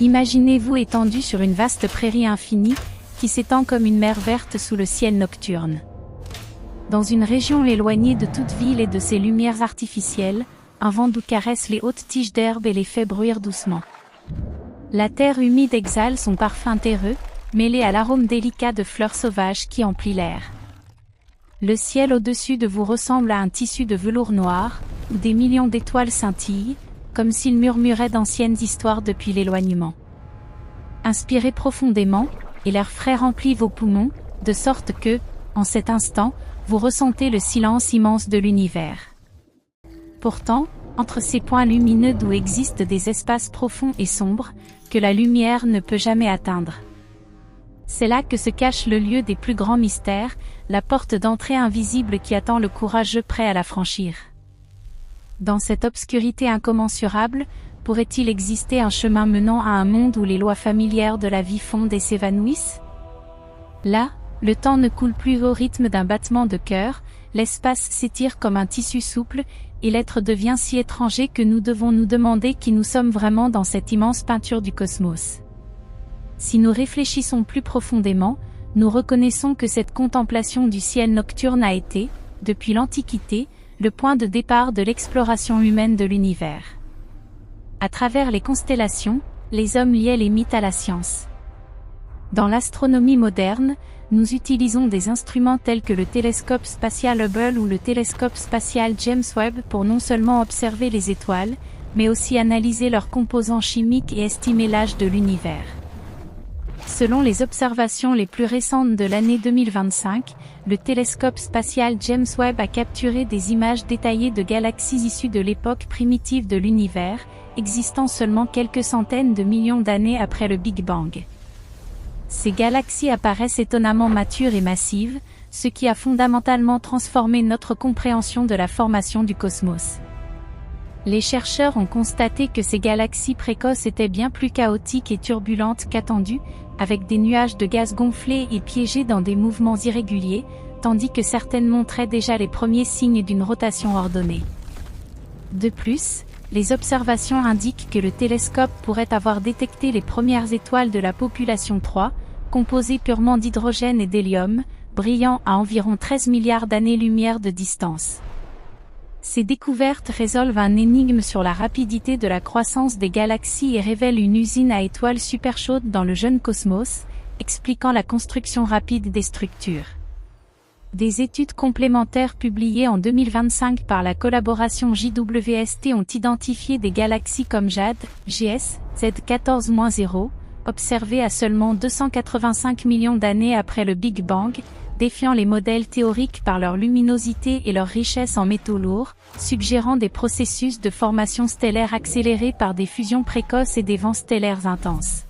Imaginez-vous étendu sur une vaste prairie infinie, qui s'étend comme une mer verte sous le ciel nocturne. Dans une région éloignée de toute ville et de ses lumières artificielles, un vent doux caresse les hautes tiges d'herbe et les fait bruire doucement. La terre humide exhale son parfum terreux, mêlé à l'arôme délicat de fleurs sauvages qui emplit l'air. Le ciel au-dessus de vous ressemble à un tissu de velours noir, où des millions d'étoiles scintillent, comme s'il murmurait d'anciennes histoires depuis l'éloignement. Inspirez profondément, et l'air frais remplit vos poumons, de sorte que, en cet instant, vous ressentez le silence immense de l'univers. Pourtant, entre ces points lumineux d'où existent des espaces profonds et sombres, que la lumière ne peut jamais atteindre. C'est là que se cache le lieu des plus grands mystères, la porte d'entrée invisible qui attend le courageux prêt à la franchir. Dans cette obscurité incommensurable, pourrait-il exister un chemin menant à un monde où les lois familières de la vie fondent et s'évanouissent? Là, le temps ne coule plus au rythme d'un battement de cœur, l'espace s'étire comme un tissu souple, et l'être devient si étranger que nous devons nous demander qui nous sommes vraiment dans cette immense peinture du cosmos. Si nous réfléchissons plus profondément, nous reconnaissons que cette contemplation du ciel nocturne a été, depuis l'Antiquité, le point de départ de l'exploration humaine de l'univers. À travers les constellations, les hommes liaient les mythes à la science. Dans l'astronomie moderne, nous utilisons des instruments tels que le télescope spatial Hubble ou le télescope spatial James Webb pour non seulement observer les étoiles, mais aussi analyser leurs composants chimiques et estimer l'âge de l'univers. Selon les observations les plus récentes de l'année 2025, le télescope spatial James Webb a capturé des images détaillées de galaxies issues de l'époque primitive de l'univers, existant seulement quelques centaines de millions d'années après le Big Bang. Ces galaxies apparaissent étonnamment matures et massives, ce qui a fondamentalement transformé notre compréhension de la formation du cosmos. Les chercheurs ont constaté que ces galaxies précoces étaient bien plus chaotiques et turbulentes qu'attendu, avec des nuages de gaz gonflés et piégés dans des mouvements irréguliers, tandis que certaines montraient déjà les premiers signes d'une rotation ordonnée. De plus, les observations indiquent que le télescope pourrait avoir détecté les premières étoiles de la population 3, composées purement d'hydrogène et d'hélium, brillant à environ 13 milliards d'années-lumière de distance. Ces découvertes résolvent un énigme sur la rapidité de la croissance des galaxies et révèlent une usine à étoiles super chaudes dans le jeune cosmos, expliquant la construction rapide des structures. Des études complémentaires publiées en 2025 par la collaboration JWST ont identifié des galaxies comme Jade, GS, Z14-0, observées à seulement 285 millions d'années après le Big Bang, défiant les modèles théoriques par leur luminosité et leur richesse en métaux lourds, suggérant des processus de formation stellaire accélérés par des fusions précoces et des vents stellaires intenses.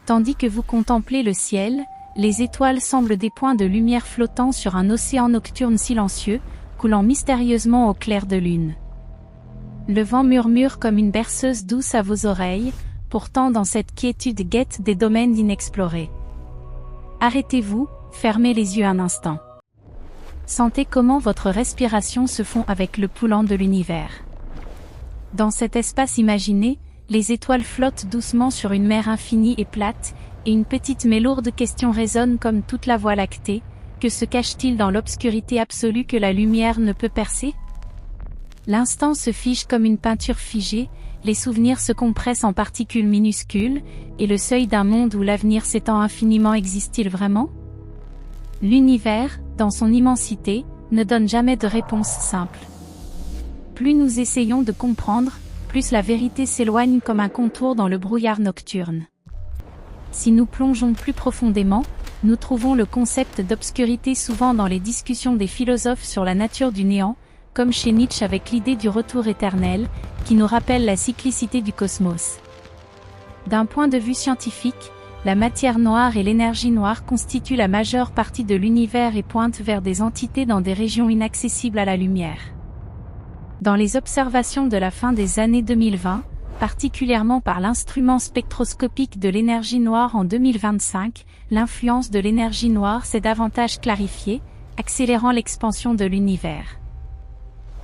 Tandis que vous contemplez le ciel, les étoiles semblent des points de lumière flottant sur un océan nocturne silencieux, coulant mystérieusement au clair de lune. Le vent murmure comme une berceuse douce à vos oreilles, pourtant dans cette quiétude guette des domaines inexplorés. Arrêtez-vous, fermez les yeux un instant. Sentez comment votre respiration se fond avec le pouls de l'univers. Dans cet espace imaginé, les étoiles flottent doucement sur une mer infinie et plate, et une petite mais lourde question résonne comme toute la Voie lactée: que se cache-t-il dans l'obscurité absolue que la lumière ne peut percer? L'instant se fige comme une peinture figée, les souvenirs se compressent en particules minuscules, et le seuil d'un monde où l'avenir s'étend infiniment existe-t-il vraiment? L'univers, dans son immensité, ne donne jamais de réponse simple. Plus nous essayons de comprendre, plus la vérité s'éloigne comme un contour dans le brouillard nocturne. Si nous plongeons plus profondément, nous trouvons le concept d'obscurité souvent dans les discussions des philosophes sur la nature du néant, comme chez Nietzsche avec l'idée du retour éternel, qui nous rappelle la cyclicité du cosmos. D'un point de vue scientifique, la matière noire et l'énergie noire constituent la majeure partie de l'univers et pointent vers des entités dans des régions inaccessibles à la lumière. Dans les observations de la fin des années 2020, particulièrement par l'instrument spectroscopique de l'énergie noire en 2025, l'influence de l'énergie noire s'est davantage clarifiée, accélérant l'expansion de l'univers.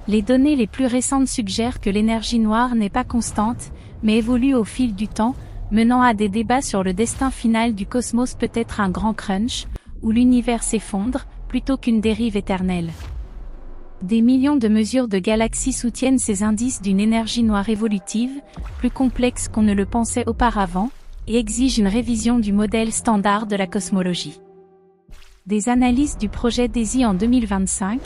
Les données les plus récentes suggèrent que l'énergie noire n'est pas constante, mais évolue au fil du temps, menant à des débats sur le destin final du cosmos, peut-être un grand crunch, où l'univers s'effondre, plutôt qu'une dérive éternelle. Des millions de mesures de galaxies soutiennent ces indices d'une énergie noire évolutive, plus complexe qu'on ne le pensait auparavant, et exigent une révision du modèle standard de la cosmologie. Des analyses du projet DESI en 2025,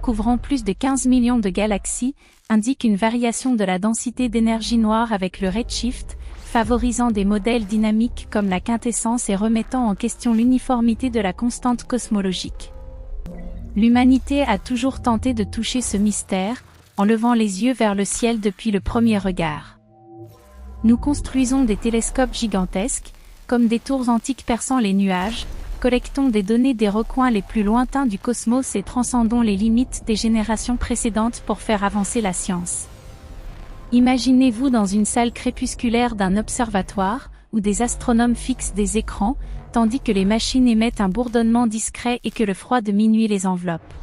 couvrant plus de 15 millions de galaxies, indiquent une variation de la densité d'énergie noire avec le redshift, favorisant des modèles dynamiques comme la quintessence et remettant en question l'uniformité de la constante cosmologique. L'humanité a toujours tenté de toucher ce mystère, en levant les yeux vers le ciel depuis le premier regard. Nous construisons des télescopes gigantesques, comme des tours antiques perçant les nuages, collectons des données des recoins les plus lointains du cosmos et transcendons les limites des générations précédentes pour faire avancer la science. Imaginez-vous dans une salle crépusculaire d'un observatoire, où des astronomes fixent des écrans, tandis que les machines émettent un bourdonnement discret et que le froid de minuit les enveloppe.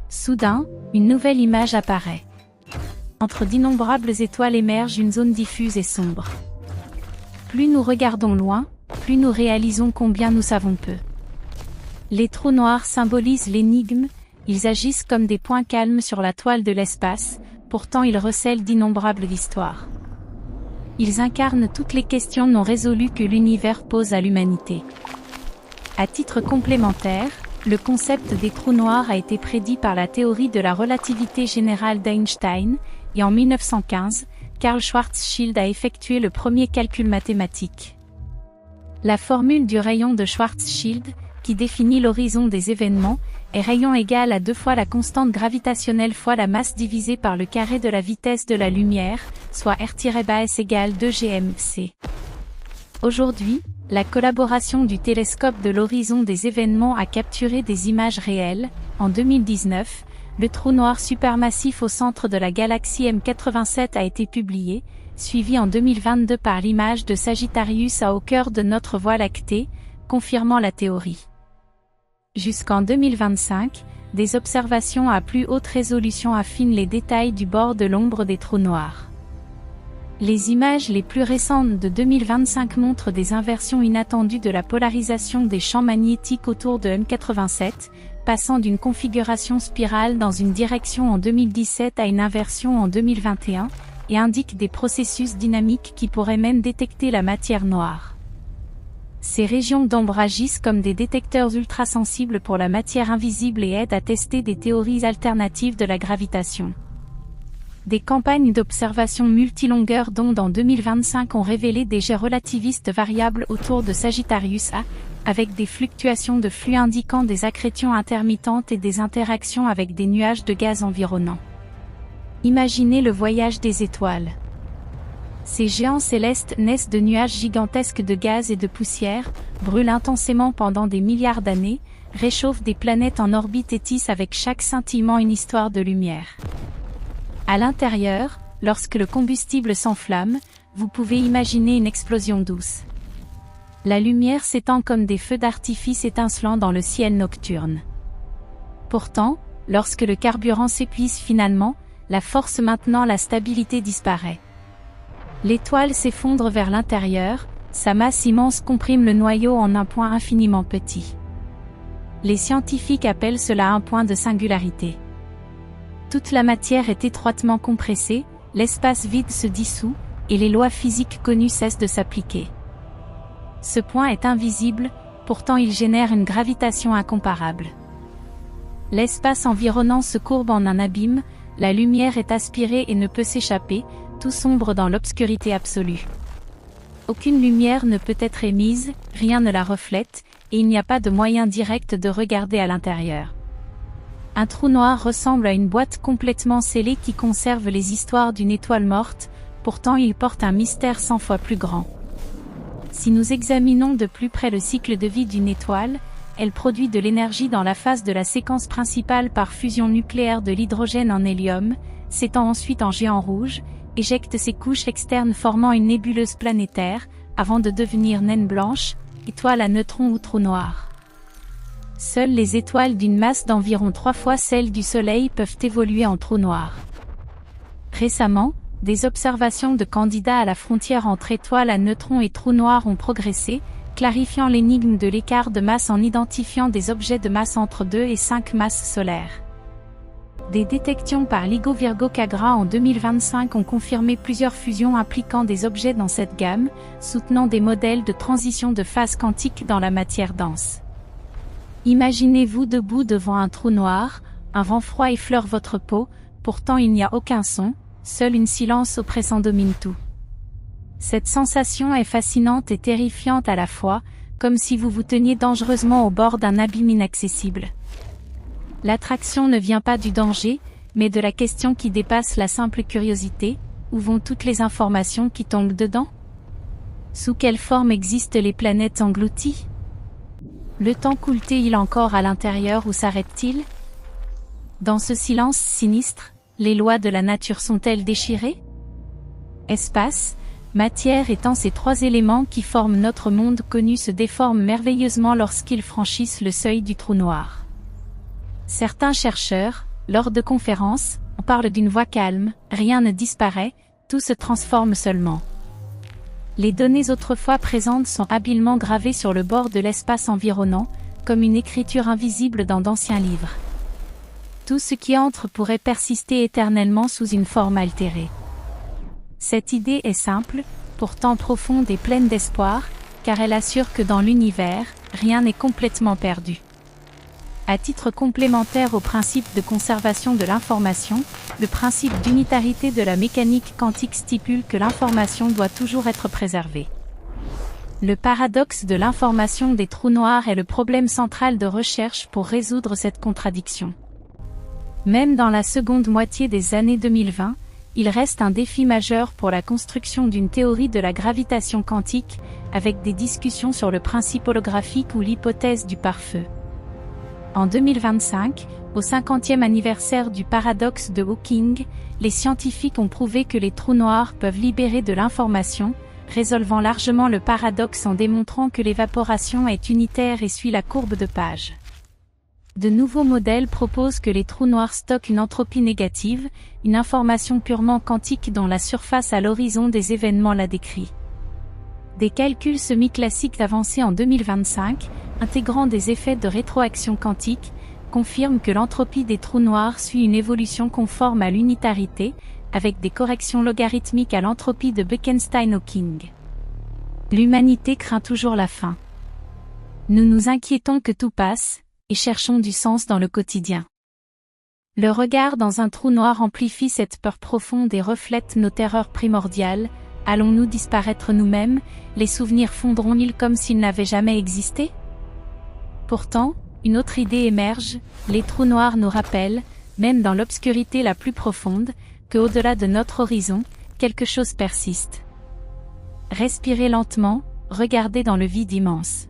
Soudain, une nouvelle image apparaît. Entre d'innombrables étoiles émerge une zone diffuse et sombre. Plus nous regardons loin, plus nous réalisons combien nous savons peu. Les trous noirs symbolisent l'énigme, ils agissent comme des points calmes sur la toile de l'espace, pourtant ils recèlent d'innombrables histoires. Ils incarnent toutes les questions non résolues que l'univers pose à l'humanité. À titre complémentaire, le concept des trous noirs a été prédit par la théorie de la relativité générale d'Einstein, et en 1915, Karl Schwarzschild a effectué le premier calcul mathématique. La formule du rayon de Schwarzschild, qui définit l'horizon des événements, est rayon égal à 2 fois la constante gravitationnelle fois la masse divisée par le carré de la vitesse de la lumière, soit r-s égale 2 gmc. Aujourd'hui, la collaboration du télescope de l'horizon des événements a capturé des images réelles. En 2019, le trou noir supermassif au centre de la galaxie M87 a été publié, suivi en 2022 par l'image de Sagittarius au cœur de notre Voie lactée, confirmant la théorie. Jusqu'en 2025, des observations à plus haute résolution affinent les détails du bord de l'ombre des trous noirs. Les images les plus récentes de 2025 montrent des inversions inattendues de la polarisation des champs magnétiques autour de M87, passant d'une configuration spirale dans une direction en 2017 à une inversion en 2021, et indiquent des processus dynamiques qui pourraient même détecter la matière noire. Ces régions d'ombre agissent comme des détecteurs ultrasensibles pour la matière invisible et aident à tester des théories alternatives de la gravitation. Des campagnes d'observation multilongueur d'onde en 2025 ont révélé des jets relativistes variables autour de Sagittarius A, avec des fluctuations de flux indiquant des accrétions intermittentes et des interactions avec des nuages de gaz environnants. Imaginez le voyage des étoiles. Ces géants célestes naissent de nuages gigantesques de gaz et de poussière, brûlent intensément pendant des milliards d'années, réchauffent des planètes en orbite et tissent avec chaque scintillement une histoire de lumière. À l'intérieur, lorsque le combustible s'enflamme, vous pouvez imaginer une explosion douce. La lumière s'étend comme des feux d'artifice étincelants dans le ciel nocturne. Pourtant, lorsque le carburant s'épuise finalement, la force maintenant la stabilité disparaît. L'étoile s'effondre vers l'intérieur, sa masse immense comprime le noyau en un point infiniment petit. Les scientifiques appellent cela un point de singularité. Toute la matière est étroitement compressée, l'espace vide se dissout, et les lois physiques connues cessent de s'appliquer. Ce point est invisible, pourtant il génère une gravitation incomparable. L'espace environnant se courbe en un abîme, la lumière est aspirée et ne peut s'échapper, tout sombre dans l'obscurité absolue. Aucune lumière ne peut être émise, rien ne la reflète, et il n'y a pas de moyen direct de regarder à l'intérieur. Un trou noir ressemble à une boîte complètement scellée qui conserve les histoires d'une étoile morte, pourtant il porte un mystère 100 fois plus grand. Si nous examinons de plus près le cycle de vie d'une étoile, elle produit de l'énergie dans la phase de la séquence principale par fusion nucléaire de l'hydrogène en hélium, s'étend ensuite en géant rouge, éjecte ses couches externes formant une nébuleuse planétaire, avant de devenir naine blanche, étoile à neutrons ou trou noir. Seules les étoiles d'une masse d'environ 3 fois celle du Soleil peuvent évoluer en trou noir. Récemment, Des observations de candidats à la frontière entre étoiles à neutrons et trous noirs ont progressé, clarifiant l'énigme de l'écart de masse en identifiant des objets de masse entre 2 et 5 masses solaires. Des détections par LIGO Virgo Cagra en 2025 ont confirmé plusieurs fusions impliquant des objets dans cette gamme, soutenant des modèles de transition de phase quantique dans la matière dense. Imaginez-vous debout devant un trou noir, un vent froid effleure votre peau, pourtant il n'y a aucun son, seul un silence oppressant domine tout. Cette sensation est fascinante et terrifiante à la fois, comme si vous vous teniez dangereusement au bord d'un abîme inaccessible. L'attraction ne vient pas du danger, mais de la question qui dépasse la simple curiosité: où vont toutes les informations qui tombent dedans? Sous quelle forme existent les planètes englouties? Le temps coule-t-il encore à l'intérieur ou s'arrête-t-il? Dans ce silence sinistre, les lois de la nature sont-elles déchirées? Espace, matière et temps, ces trois éléments qui forment notre monde connu se déforment merveilleusement lorsqu'ils franchissent le seuil du trou noir. Certains chercheurs, lors de conférences, en parlent d'une voix calme: rien ne disparaît, tout se transforme seulement. Les données autrefois présentes sont habilement gravées sur le bord de l'espace environnant, comme une écriture invisible dans d'anciens livres. Tout ce qui entre pourrait persister éternellement sous une forme altérée. Cette idée est simple, pourtant profonde et pleine d'espoir, car elle assure que dans l'univers, rien n'est complètement perdu. À titre complémentaire au principe de conservation de l'information, le principe d'unitarité de la mécanique quantique stipule que l'information doit toujours être préservée. Le paradoxe de l'information des trous noirs est le problème central de recherche pour résoudre cette contradiction. Même dans la seconde moitié des années 2020, il reste un défi majeur pour la construction d'une théorie de la gravitation quantique, avec des discussions sur le principe holographique ou l'hypothèse du pare-feu. En 2025, au 50e anniversaire du paradoxe de Hawking, les scientifiques ont prouvé que les trous noirs peuvent libérer de l'information, résolvant largement le paradoxe en démontrant que l'évaporation est unitaire et suit la courbe de Page. De nouveaux modèles proposent que les trous noirs stockent une entropie négative, une information purement quantique dont la surface à l'horizon des événements la décrit. Des calculs semi-classiques avancés en 2025, intégrant des effets de rétroaction quantique, confirment que l'entropie des trous noirs suit une évolution conforme à l'unitarité, avec des corrections logarithmiques à l'entropie de Bekenstein-Hawking. L'humanité craint toujours la fin. Nous nous inquiétons que tout passe, et cherchons du sens dans le quotidien. Le regard dans un trou noir amplifie cette peur profonde et reflète nos terreurs primordiales. Allons-nous disparaître nous-mêmes? Les souvenirs fondront-ils comme s'ils n'avaient jamais existé? Pourtant, une autre idée émerge: les trous noirs nous rappellent, même dans l'obscurité la plus profonde, que au-delà de notre horizon, quelque chose persiste. Respirez lentement, regardez dans le vide immense.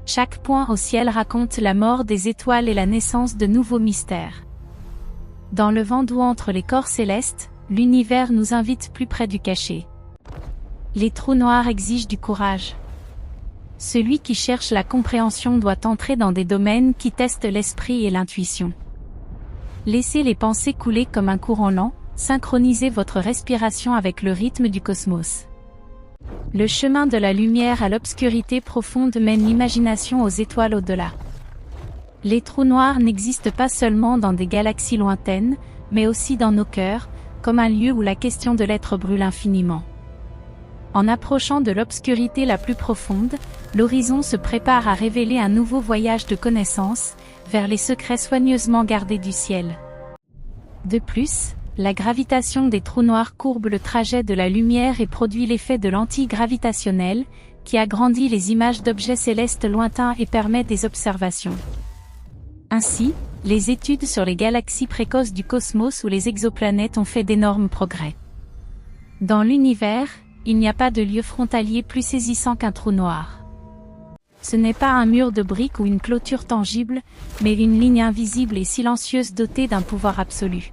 Chaque point au ciel raconte la mort des étoiles et la naissance de nouveaux mystères. Dans le vent doux entre les corps célestes, l'univers nous invite plus près du cachet. Les trous noirs exigent du courage. Celui qui cherche la compréhension doit entrer dans des domaines qui testent l'esprit et l'intuition. Laissez les pensées couler comme un courant lent, synchronisez votre respiration avec le rythme du cosmos. Le chemin de la lumière à l'obscurité profonde mène l'imagination aux étoiles au-delà. Les trous noirs n'existent pas seulement dans des galaxies lointaines, mais aussi dans nos cœurs, comme un lieu où la question de l'être brûle infiniment. En approchant de l'obscurité la plus profonde, l'horizon se prépare à révéler un nouveau voyage de connaissance, vers les secrets soigneusement gardés du ciel. De plus, la gravitation des trous noirs courbe le trajet de la lumière et produit l'effet de lentille gravitationnelle, qui agrandit les images d'objets célestes lointains et permet des observations. Ainsi, les études sur les galaxies précoces du cosmos ou les exoplanètes ont fait d'énormes progrès. Dans l'univers, il n'y a pas de lieu frontalier plus saisissant qu'un trou noir. Ce n'est pas un mur de briques ou une clôture tangible, mais une ligne invisible et silencieuse dotée d'un pouvoir absolu.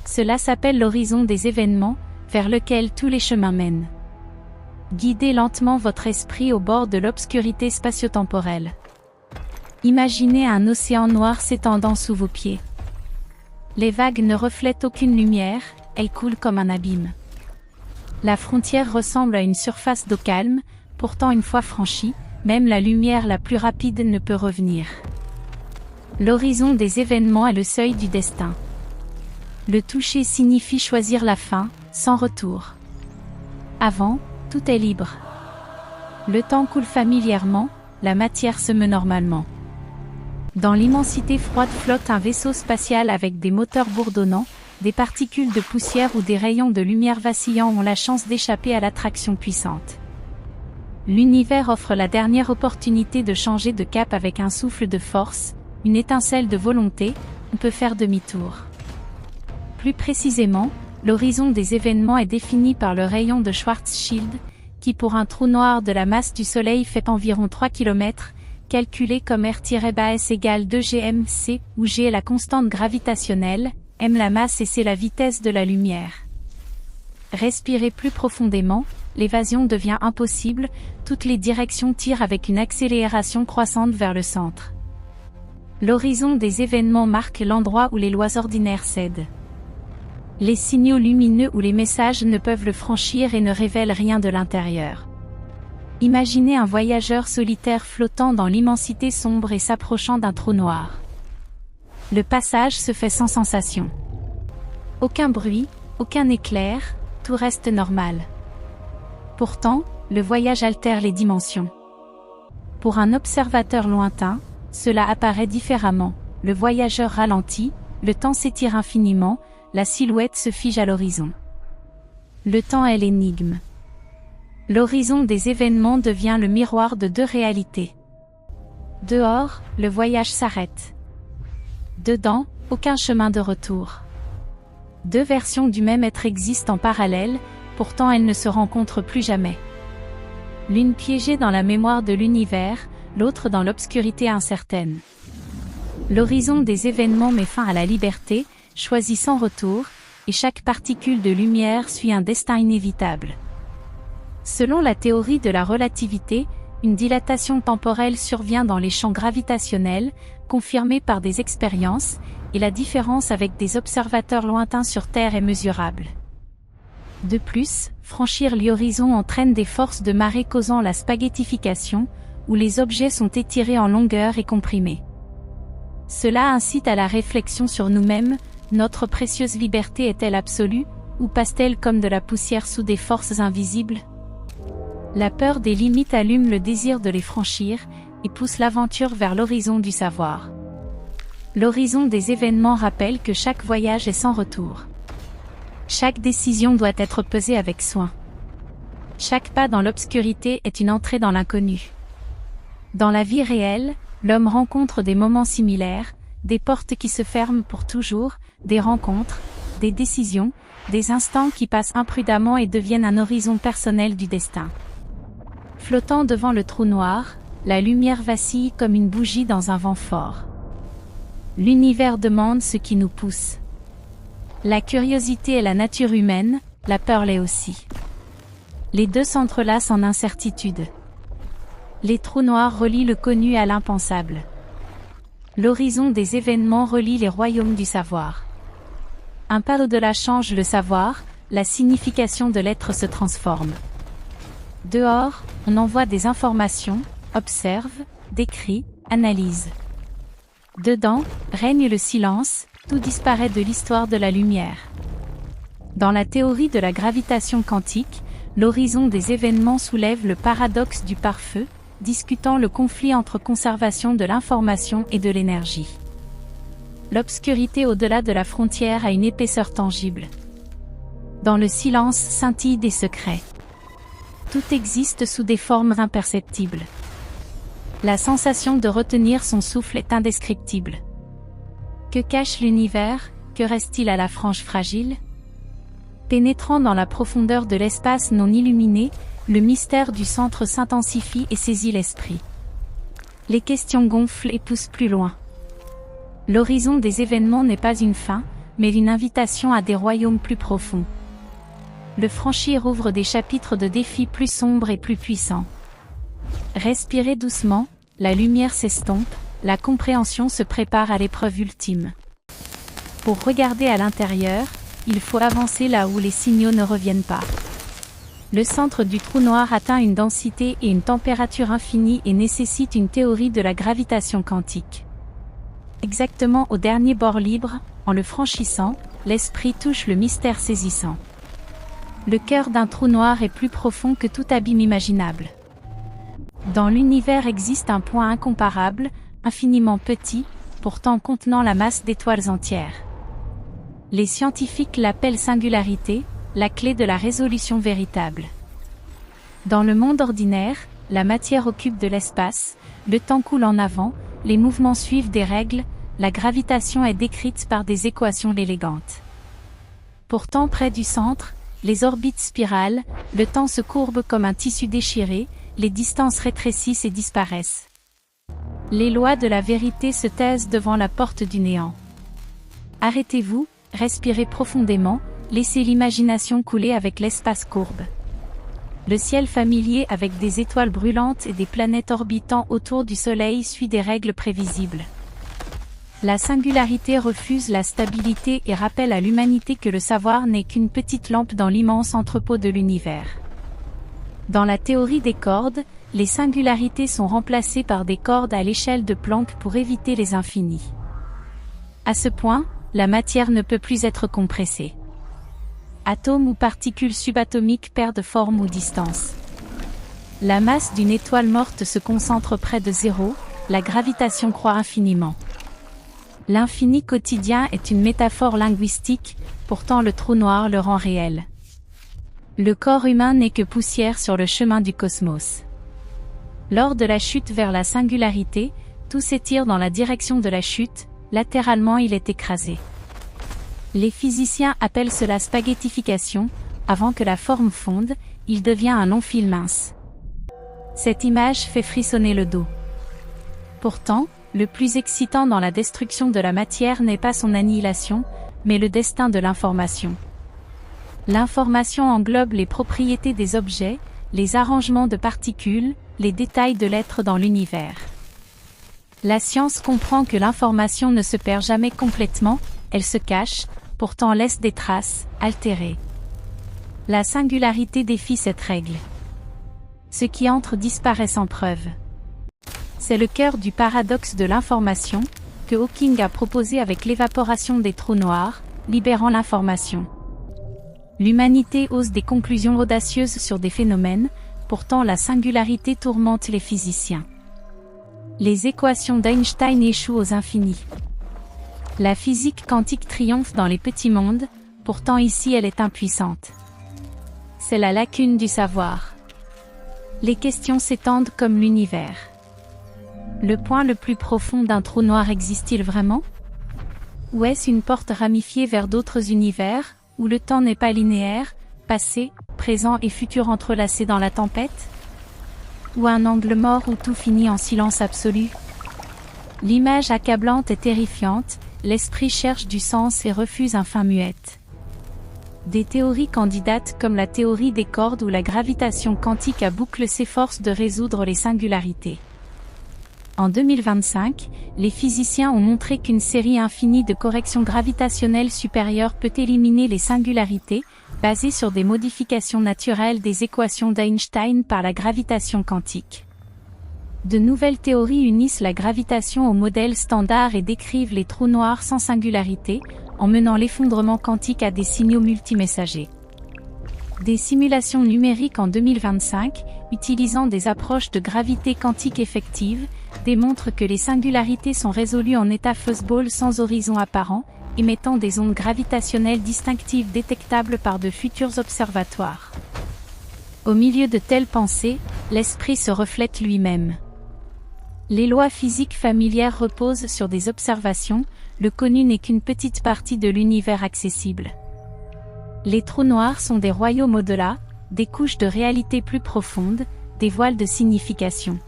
Cela s'appelle l'horizon des événements, vers lequel tous les chemins mènent. Guidez lentement votre esprit au bord de l'obscurité spatio-temporelle. Imaginez un océan noir s'étendant sous vos pieds. Les vagues ne reflètent aucune lumière, elle coule comme un abîme. La frontière ressemble à une surface d'eau calme, pourtant une fois franchie, même la lumière la plus rapide ne peut revenir. L'horizon des événements est le seuil du destin. Le toucher signifie choisir la fin, sans retour. Avant, tout est libre. Le temps coule familièrement, la matière se meut normalement. Dans l'immensité froide flotte un vaisseau spatial avec des moteurs bourdonnants, des particules de poussière ou des rayons de lumière vacillants ont la chance d'échapper à l'attraction puissante. L'univers offre la dernière opportunité de changer de cap avec un souffle de force, une étincelle de volonté, on peut faire demi-tour. Plus précisément, l'horizon des événements est défini par le rayon de Schwarzschild, qui pour un trou noir de la masse du Soleil fait environ 3 km, calculé comme R-S égale 2 gmc, où G est la constante gravitationnelle, M la masse et C la vitesse de la lumière. Respirez plus profondément, l'évasion devient impossible, toutes les directions tirent avec une accélération croissante vers le centre. L'horizon des événements marque l'endroit où les lois ordinaires cèdent. Les signaux lumineux ou les messages ne peuvent le franchir et ne révèlent rien de l'intérieur. Imaginez un voyageur solitaire flottant dans l'immensité sombre et s'approchant d'un trou noir. Le passage se fait sans sensation. Aucun bruit, aucun éclair, tout reste normal. Pourtant, le voyage altère les dimensions. Pour un observateur lointain, cela apparaît différemment. Le voyageur ralentit, le temps s'étire infiniment, la silhouette se fige à l'horizon. Le temps est l'énigme. L'horizon des événements devient le miroir de deux réalités. Dehors, le voyage s'arrête. Dedans, aucun chemin de retour. Deux versions du même être existent en parallèle, pourtant elles ne se rencontrent plus jamais. L'une piégée dans la mémoire de l'univers, l'autre dans l'obscurité incertaine. L'horizon des événements met fin à la liberté, choisie sans retour, et chaque particule de lumière suit un destin inévitable. Selon la théorie de la relativité, une dilatation temporelle survient dans les champs gravitationnels, confirmée par des expériences, et la différence avec des observateurs lointains sur Terre est mesurable. De plus, franchir l'horizon entraîne des forces de marée causant la spaghettification, où les objets sont étirés en longueur et comprimés. Cela incite à la réflexion sur nous-mêmes, notre précieuse liberté est-elle absolue, ou passe-t-elle comme de la poussière sous des forces invisibles ? La peur des limites allume le désir de les franchir, et pousse l'aventure vers l'horizon du savoir. L'horizon des événements rappelle que chaque voyage est sans retour. Chaque décision doit être pesée avec soin. Chaque pas dans l'obscurité est une entrée dans l'inconnu. Dans la vie réelle, l'homme rencontre des moments similaires, des portes qui se ferment pour toujours, des rencontres, des décisions, des instants qui passent imprudemment et deviennent un horizon personnel du destin. Flottant devant le trou noir, la lumière vacille comme une bougie dans un vent fort. L'univers demande ce qui nous pousse. La curiosité est la nature humaine, la peur l'est aussi. Les deux s'entrelacent en incertitude. Les trous noirs relient le connu à l'impensable. L'horizon des événements relie les royaumes du savoir. Un pas au-delà change le savoir, la signification de l'être se transforme. Dehors, on envoie des informations, observe, décrit, analyse. Dedans, règne le silence, tout disparaît de l'histoire de la lumière. Dans la théorie de la gravitation quantique, l'horizon des événements soulève le paradoxe du pare-feu, discutant le conflit entre conservation de l'information et de l'énergie. L'obscurité au-delà de la frontière a une épaisseur tangible. Dans le silence scintillent des secrets. Tout existe sous des formes imperceptibles. La sensation de retenir son souffle est indescriptible. Que cache l'univers, que reste-t-il à la frange fragile ? Pénétrant dans la profondeur de l'espace non illuminé, le mystère du centre s'intensifie et saisit l'esprit. Les questions gonflent et poussent plus loin. L'horizon des événements n'est pas une fin, mais une invitation à des royaumes plus profonds. Le franchir ouvre des chapitres de défis plus sombres et plus puissants. Respirez doucement, la lumière s'estompe, la compréhension se prépare à l'épreuve ultime. Pour regarder à l'intérieur, il faut avancer là où les signaux ne reviennent pas. Le centre du trou noir atteint une densité et une température infinies et nécessite une théorie de la gravitation quantique. Exactement au dernier bord libre, en le franchissant, l'esprit touche le mystère saisissant. Le cœur d'un trou noir est plus profond que tout abîme imaginable. Dans l'univers existe un point incomparable, infiniment petit, pourtant contenant la masse d'étoiles entières. Les scientifiques l'appellent singularité, la clé de la résolution véritable. Dans le monde ordinaire, la matière occupe de l'espace, le temps coule en avant, les mouvements suivent des règles, la gravitation est décrite par des équations élégantes. Pourtant près du centre, les orbites spiralent, le temps se courbe comme un tissu déchiré, les distances rétrécissent et disparaissent. Les lois de la vérité se taisent devant la porte du néant. Arrêtez-vous, respirez profondément, laissez l'imagination couler avec l'espace courbe. Le ciel familier avec des étoiles brûlantes et des planètes orbitant autour du Soleil suit des règles prévisibles. La singularité refuse la stabilité et rappelle à l'humanité que le savoir n'est qu'une petite lampe dans l'immense entrepôt de l'univers. Dans la théorie des cordes, les singularités sont remplacées par des cordes à l'échelle de Planck pour éviter les infinis. À ce point, la matière ne peut plus être compressée. Atomes ou particules subatomiques perdent forme ou distance. La masse d'une étoile morte se concentre près de zéro, la gravitation croît infiniment. L'infini quotidien est une métaphore linguistique, pourtant le trou noir le rend réel. Le corps humain n'est que poussière sur le chemin du cosmos. Lors de la chute vers la singularité, tout s'étire dans la direction de la chute, latéralement il est écrasé. Les physiciens appellent cela spaghettification, avant que la forme fonde, il devient un long fil mince. Cette image fait frissonner le dos. Pourtant, le plus excitant dans la destruction de la matière n'est pas son annihilation, mais le destin de l'information. L'information englobe les propriétés des objets, les arrangements de particules, les détails de l'être dans l'univers. La science comprend que l'information ne se perd jamais complètement, elle se cache, pourtant laisse des traces, altérées. La singularité défie cette règle. Ce qui entre disparaît sans preuve. C'est le cœur du paradoxe de l'information, que Hawking a proposé avec l'évaporation des trous noirs, libérant l'information. L'humanité ose des conclusions audacieuses sur des phénomènes, pourtant la singularité tourmente les physiciens. Les équations d'Einstein échouent aux infinis. La physique quantique triomphe dans les petits mondes, pourtant ici elle est impuissante. C'est la lacune du savoir. Les questions s'étendent comme l'univers. Le point le plus profond d'un trou noir existe-t-il vraiment? Ou est-ce une porte ramifiée vers d'autres univers, où le temps n'est pas linéaire, passé, présent et futur entrelacés dans la tempête? Ou un angle mort où tout finit en silence absolu? L'image accablante est terrifiante, l'esprit cherche du sens et refuse un fin muette. Des théories candidates comme la théorie des cordes ou la gravitation quantique à boucle s'efforcent de résoudre les singularités. En 2025, les physiciens ont montré qu'une série infinie de corrections gravitationnelles supérieures peut éliminer les singularités, basées sur des modifications naturelles des équations d'Einstein par la gravitation quantique. De nouvelles théories unissent la gravitation au modèle standard et décrivent les trous noirs sans singularité, en menant l'effondrement quantique à des signaux multimessagers. Des simulations numériques en 2025, utilisant des approches de gravité quantique effective, démontrent que les singularités sont résolues en état fuzzball sans horizon apparent, émettant des ondes gravitationnelles distinctives détectables par de futurs observatoires. Au milieu de telles pensées, l'esprit se reflète lui-même. Les lois physiques familières reposent sur des observations, le connu n'est qu'une petite partie de l'univers accessible. Les trous noirs sont des royaumes au-delà, des couches de réalité plus profondes, des voiles de signification.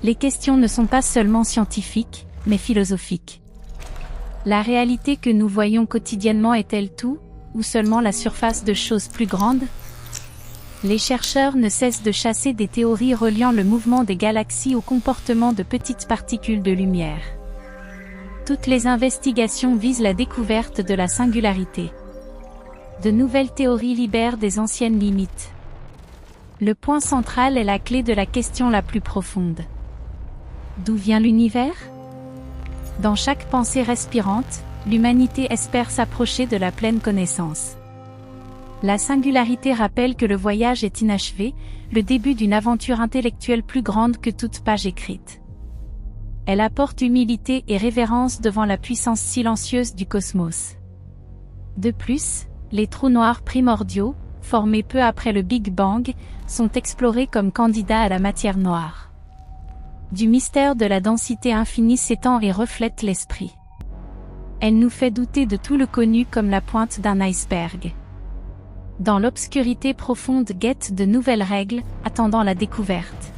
Les questions ne sont pas seulement scientifiques, mais philosophiques. La réalité que nous voyons quotidiennement est-elle tout, ou seulement la surface de choses plus grandes? Les chercheurs ne cessent de chasser des théories reliant le mouvement des galaxies au comportement de petites particules de lumière. Toutes les investigations visent la découverte de la singularité. De nouvelles théories libèrent des anciennes limites. Le point central est la clé de la question la plus profonde. D'où vient l'univers? Dans chaque pensée respirante, l'humanité espère s'approcher de la pleine connaissance. La singularité rappelle que le voyage est inachevé, le début d'une aventure intellectuelle plus grande que toute page écrite. Elle apporte humilité et révérence devant la puissance silencieuse du cosmos. De plus, les trous noirs primordiaux, formés peu après le Big Bang, sont explorés comme candidats à la matière noire. Du mystère de la densité infinie s'étend et reflète l'esprit. Elle nous fait douter de tout le connu comme la pointe d'un iceberg. Dans l'obscurité profonde guettent de nouvelles règles, attendant la découverte.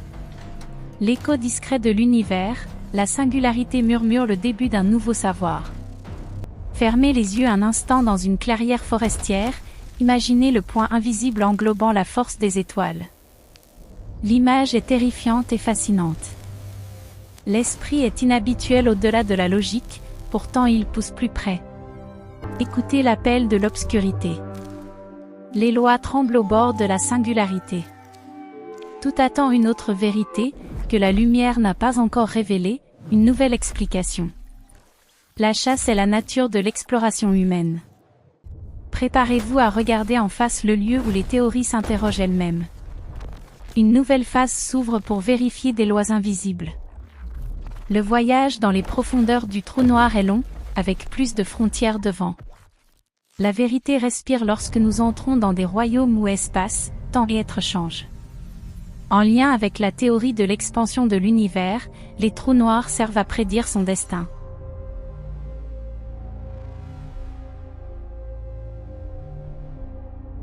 L'écho discret de l'univers, la singularité murmure le début d'un nouveau savoir. Fermez les yeux un instant dans une clairière forestière, imaginez le point invisible englobant la force des étoiles. L'image est terrifiante et fascinante. L'esprit est inhabituel au-delà de la logique, pourtant il pousse plus près. Écoutez l'appel de l'obscurité. Les lois tremblent au bord de la singularité. Tout attend une autre vérité, que la lumière n'a pas encore révélée, une nouvelle explication. La chasse est la nature de l'exploration humaine. Préparez-vous à regarder en face le lieu où les théories s'interrogent elles-mêmes. Une nouvelle phase s'ouvre pour vérifier des lois invisibles. Le voyage dans les profondeurs du trou noir est long, avec plus de frontières devant. La vérité respire lorsque nous entrons dans des royaumes où espace, temps et être changent. En lien avec la théorie de l'expansion de l'univers, les trous noirs servent à prédire son destin.